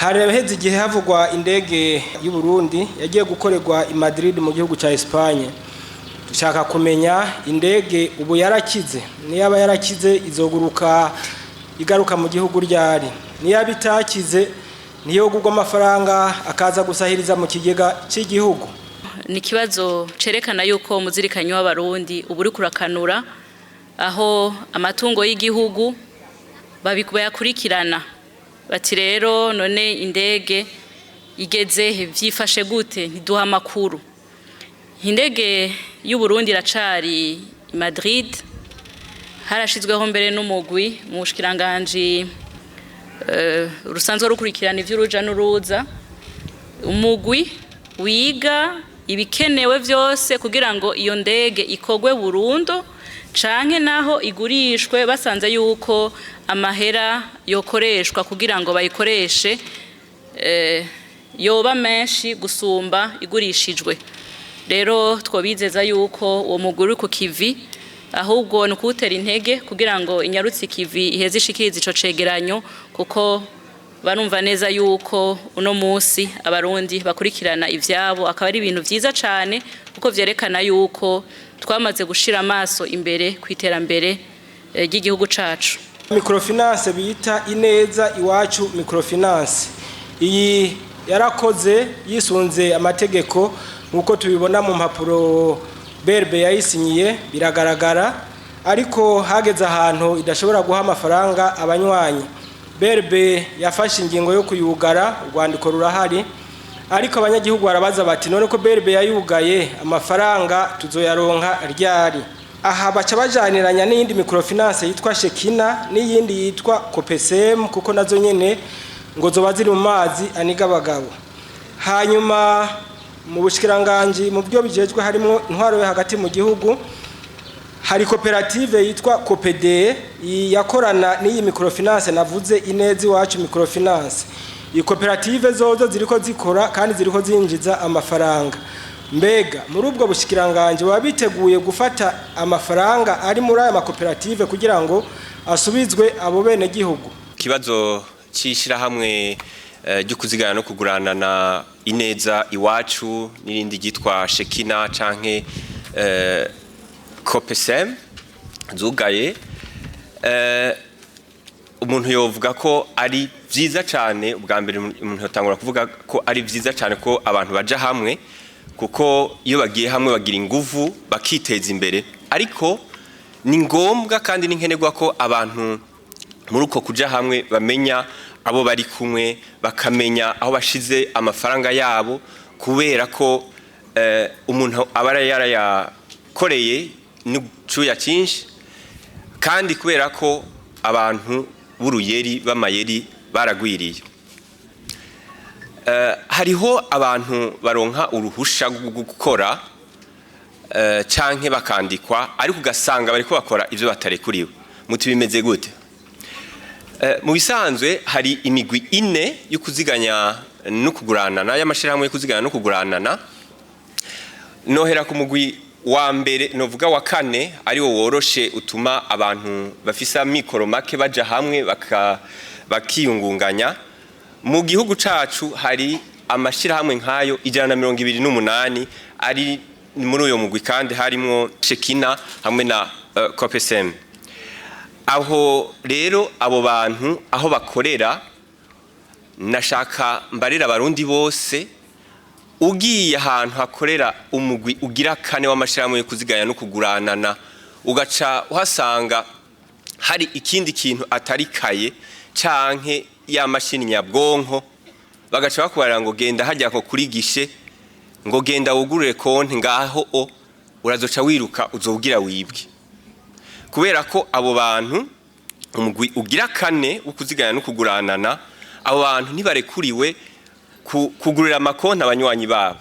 haraheze igihe havugwa indege y'u Burundi yagiye gukorerwa i Madrid mu gihugu ca Espagne. Dushaka kumenya indege ubu yarakize, niyaba yarakize izoguruka igaruka mu gihugu ryari, niyaba itakize niyo gugwa amafaranga akaza gusahiriza mu kigega cy'igihugu. Ni kibazo cerekana yuko umuzirikanyi w'abarundi uburi kurakanura aho amatungo y'igihugu bayakurikirana bati rero none indege igeze vyifashe gute ntiduha amakuru. Indege y'u Burundi iracari i Madrid, harashizweho mbere n'umugwi mu bushikiranganje rusanzwe rukurikirana ivy'uruja n'uruza, umugwi wiga ibikenewe vyose kugira ngo iyo ndege ikogwe burundu canke naho igurishwe basanze yuko amahera yokoreshwa kugira ngo bayikoreshe yoba menshi gusumba igurishijwe. Rero twobizeza yuko uwo muguri ku kivi ahubwo no kutera intege kugira ngo inyarutsi kivi iheze ishikiriza ico cegeranyo, kuko barumva neza yuko uno musi abarundi bakurikirana ivyabo akaba ari ibintu vyiza cane, kuko vyerekana yuko twamaze gushira amaso imbere kwiterambere ry'igihugu cacu. Microfinance bita Ineza Iwacu Microfinance iyi yarakoze yisunze amategeko nkuko tubibona mu mpapuro BRB yayisinyiye biragaragara, ariko hageze ahantu idashobora guha amafaranga abanywanyi. BRB yafashe ingingo yo kuyugara, urwandiko rurahari, ariko abanyagihugu barabaza bati none ko BRB yayugaye amafaranga tuzoyaronka ryari? Aha baca bajaniranya n'iyindi microfinance yitwa Shekina n'iyindi yitwa Copesem, kuko nazo nyene ngo zoba ziri mu mazi aniga abagabo. Hanyuma mu bushikiranganje mu byo bijejwe harimo intwaro yo hagati mu gihugu, hari koperative yitwa Copede yakorana n'iyi microfinance navuze Ineza Iwacu Microfinance. Iyi koperative zozo ziriko zikora kandi ziriko zinjiza amafaranga. Mbega muri ubwo bushikiranganje wabiteguye gufata amafaranga ari muri aya makoperative kugira ngo asubizwe abo bene gihugu? Kibazo cishira hamwe ryo kuzigana no kugurana na Ineza Iwacu n'irindi gitwa Shekina canke Copesem zugaye, umuntu yovuga ko ari vyiza cyane. Ubwa mbere umuntu yatangura kuvuga ko ari vyiza cyane ko abantu baja hamwe, kuko iyo bagiye hamwe bagira inguvu bakiteza imbere, ariko ni ngombwa kandi ni nkenerwa ko abantu muri uko kuja hamwe bamenya abo bari kumwe, bakamenya aho bashize amafaranga yabo, kubera ko umuntu aba yarayakoreye n'ucuya cyinshi, kandi kubera ko abantu b'uruyeri b'amayeri baragwiriye. Hariho abantu baronka uruhusha rwo gukora canke bakandikwa, ariko ugasanga bariko bakora ivyo batarekuriwe. Muti bimeze gute? Mu bisanzwe hari imigwi ine yo kuziganya no kuguranana, y'amashirahamwe yo kuziganya no kuguranana. Nohera ku mugwi wa mbere novuga wa kane, ari wo woroshe utuma abantu bafisa mikoro make baja hamwe bakiyungunganya. Mu gihugu cacu hari amashirahamwe nkayo 128 ari muri uyo mugwi, kandi harimo Shekina hamwe na Copesem. Aho rero abo bantu aho bakorera, nashaka mbarira abarundi bose, ugiye ahantu hakorera umugwi ugira kane w'amashirahamwe yo kuziganya no kuguranana, ugaca uhasanga hari ikindi kintu atari kaye canke ya mashini nyabwonko, bagaca bakubarira ngo genda hajya ko kurigishe, ngo genda wugurure konti ngaho urazoca wiruka uzogira wibwe. Kubera ko abo bantu umugwi ugira kane ukuziganya no kuguranana, abo bantu ntibarekuriwe kugurira amakonti abanywanyi babo,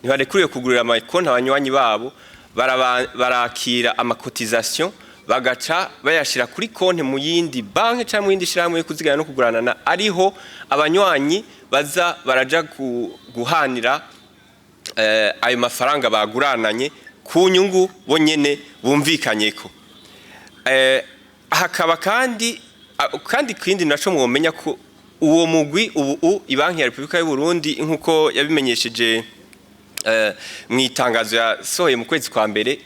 ntibarekuriwe kugurira amakonti abanywanyi babo. Barakira amakotisation bagaca bayashira kuri konti mu yindi banki cyangwa mu yindi shirahamwe yo kuziganya no kuguranana, ariho abanywanyi baza baraja guhanira ayo mafaranga bagurananye ku nyungu bonyene bumvikanyeko. Hakaba kandi kindi naco mwomenya ko uwo mugwi ubu ibanki ya Republika y'u Burundi nkuko yabimenyesheje mu itangazo yasohoye mu kwezi kwa mbere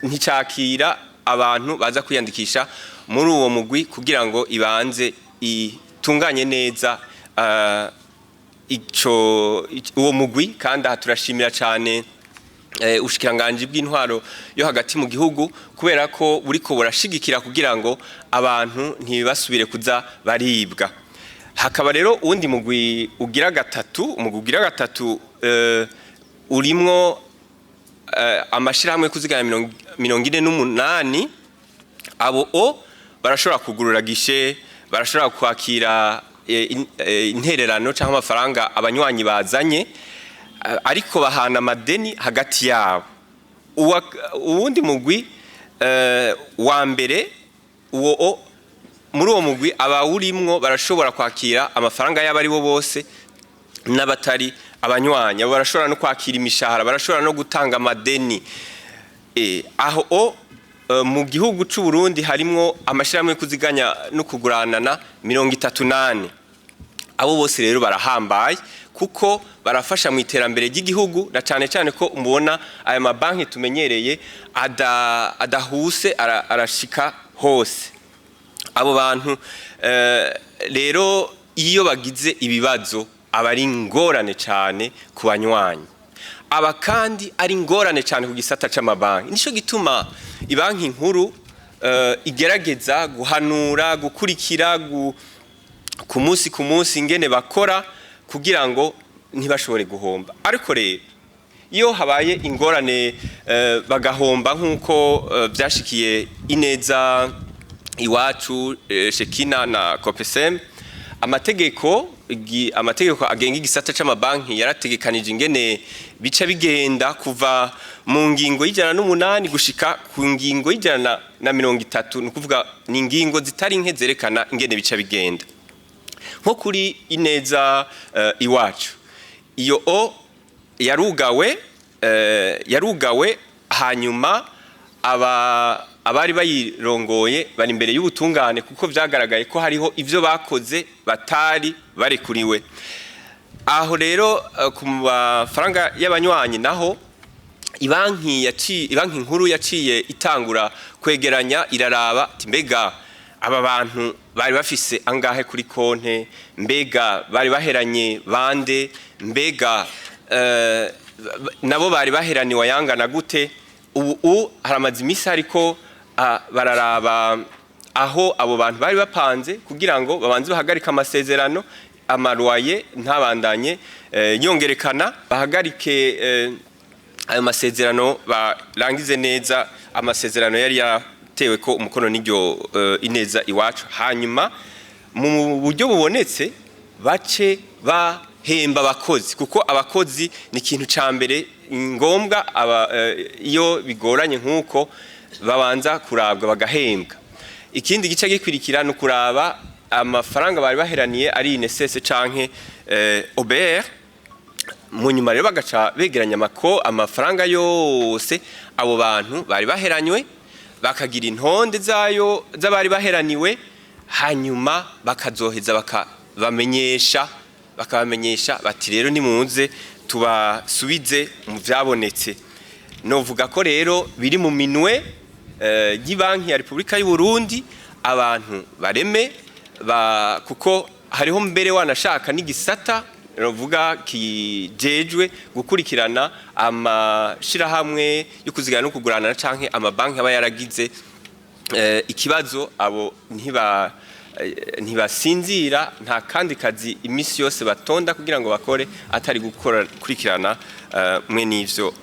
nticakira abantu baza kwiyandikisha muri uwo mugwi kugira ngo ibanze itunganye neza uwo mugwi. kandi aha turashimira cyane ubushikiranganje bw'intwaro yo hagati mu gihugu kubera ko buriko burashigikira kugira ngo abantu ntibasubire kuza baribwa. Hakaba rero uwundi mugwi ugira gatatu urimwo amashirahamwe kuziganya 48 abo barashobora kugurura gishe, barashobora kwakira intererano cyangwa amafaranga abanywanyi bazanye, ariko bahana amadeni hagati yabo. Uwundi mugwi wa mbere muri uwo mugwi abawurimwo barashobora kwakira amafaranga y'abari bo bose n'abatari abanywanyi. Abo barashobora no kwakira imishahara, barashobora no gutanga amadeni. Aho mu gihugu c'u Burundi harimwo amashirahamwe kuziganya no kuguranana 38. Abo bose rero barahambaye kuko barafasha mu iterambere ry'igihugu, na cyane cyane ko umubona aya mabanki tumenyereye adahuse arashika hose. Abo bantu rero iyo bagize ibibazo aba ari ingorane cyane ku banywanyi, aba kandi ari ingorane cyane ku gisata c'amabanki. Nico gituma ibanki nkuru igerageza guhanura, gukurikira ku munsi ingene bakora kugira ngo ntibashobore guhomba. Ariko rero iyo habaye ingorane bagahomba nk'uko byashikiye Ineza Iwacu, Shekina na Copesem, amategeko agenga igisata c'amabanki yarategekanije ingene bica bigenda kuva mu ngingo y'108 gushika ku ngingo y'130. ni kuvuga ni ingingo zitari nke zerekana ingene bica bigenda. Nko kuri Ineza Iwacu, iyo yarugawe hanyuma abari bayirongoye bari imbere y'ubutungane kuko vyagaragaye ko hariho ivyo bakoze batari barekuriwe. Aho rero ku mafaranga y'abanywanyi naho ibanki nkuru yaciye itangura kwegeranya, iraraba mbega aba bantu bari bafise angahe kuri konte, mbega bari baheranye bande, mbega nabo bari baherani wayangana gute. Ubu haramaze imisi ariko bararaba aho abo bantu bari bapanze kugira ngo babanze bahagarika amasezerano, amarwaye ntabandanye yongerekana, bahagarike ayo masezerano, barangize neza amasezerano yari yatewe ko umukono n'iryo Ineza Iwacu. Hanyuma mu buryo bubonetse bace bahemba abakozi, kuko abakozi ni ikintu ca mbere ngombwa. Iyo bigoranye nk'uko babanza kurabwa bagahembwa. Ikindi gice gikurikira no kuraba amafaranga bari baheraniye ari INSS canke OBR. Mu nyuma rero bagaca begeranya amafaranga yose abo bantu bari baheranywe, bakagira intonde zayo z'abari baheraniwe, hanyuma bakazoheza bakabamenyesha bati rero nimuze tubasubize mu vyabonetse. Novuga ko rero biri mu minwe y'Ibanki ya Republika y'u Burundi, abantu bareme kuko hariho mbere wanashaka n'igisata novuga kijejwe gukurikirana amashirahamwe yo kuzigana no kugurana canke amabanki aba yaragize ikibazo. Abo ntibasinzira, nta kandi kazi imisi yose batonda kugira ngo bakore atari gukurikirana mwe n'ivyo.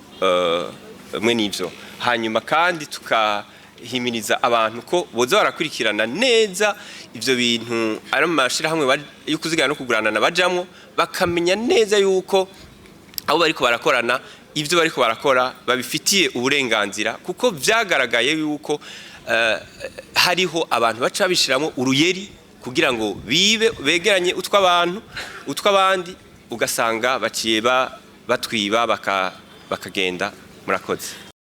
Hanyuma kandi tukahimiriza abantu ko boza barakurikirana neza ivyo bintu ari amashirahamwe yo kuzigana no kugurana bajamwo, bakamenya neza yuko abo bariko barakorana ivyo bariko barakora babifitiye uburenganzira, kuko vyagaragaye yuko hariho abantu baca bishiramo uruyeri kugira ngo begeranye utw'abandi, ugasanga baciye batwiba bakagenda. Murakoze.